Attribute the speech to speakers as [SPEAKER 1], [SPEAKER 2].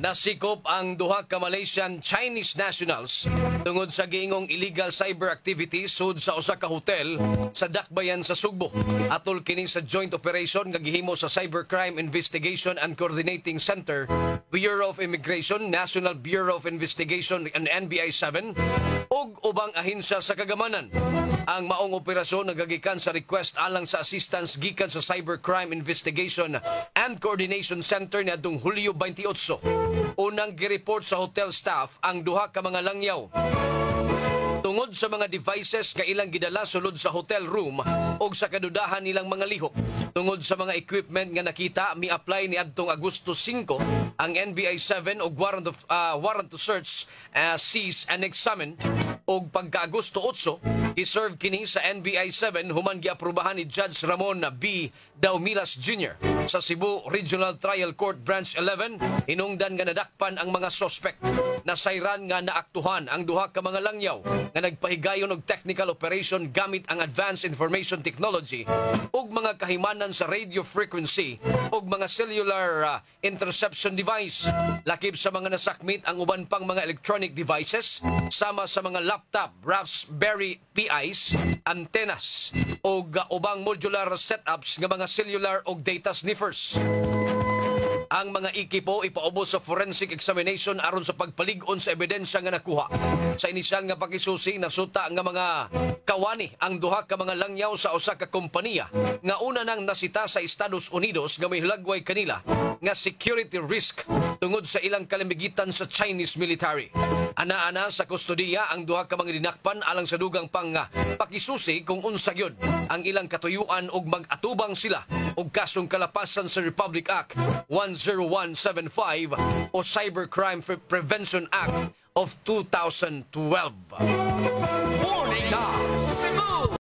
[SPEAKER 1] Nasikop ang duha ka Malaysian Chinese nationals tungod sa giingong illegal cyber activities sud sa usa ka hotel sa Dakbayan sa Sugbo. Atol kini sa joint operation nga gihimo sa Cybercrime Investigation and Coordinating Center, Bureau of Immigration, National Bureau of Investigation and NBI-7 ug ubang ahensya sa kagamanan. Ang maong operasyon nagagikan sa request alang sa assistance gikan sa Cybercrime Investigation and Coordination Center niadtong Hulyo 28. Unang gireport sa hotel staff ang duha ka mga langyaw tungod sa mga devices nga ilang gidala sulod sa hotel room o sa kadudahan nilang mga lihok. Tungod sa mga equipment nga nakita, mi-apply ni adtong Agosto 5 ang NBI-7 og warrant to search, seize and examine og pagka-Agosto 8 i-serve kini sa NBI-7 human giaprubahan ni Judge Ramon B. Daumilas Jr. sa Cebu Regional Trial Court Branch 11. Hinungdan nga nadakpan ang mga suspect. Nasayran nga naaktuhan ang duha ka mga langyaw nga nagpahigayon og technical operation gamit ang advanced information technology ug mga kahimanan sa radio frequency ug mga cellular interception device. Lakip sa mga nasakmit ang uban pang mga electronic devices sama sa mga laptop, Raspberry Pis, antennas ug ubang modular setups nga mga cellular ug data sniffers. Ang mga ekipo ipaubos sa forensic examination aron sa pagpalig-on sa ebidensya nga nakuha. Sa inisyal nga pakisusi, nasuta nga mga kawani ang duha ka mga langyaw sa usa ka kompanya nga una nang nasita sa Estados Unidos nga may hulagway kanila nga security risk tungod sa ilang kalimigitan sa Chinese military. Ana-ana sa kustodiya ang duha ka mga dinakpan alang sa dugang pang pakisusi kung unsa gyud ang ilang katuyuan ug mag-atubang sila og kasong kalapasan sa Republic Act 10175 o Cybercrime Prevention Act of 2012.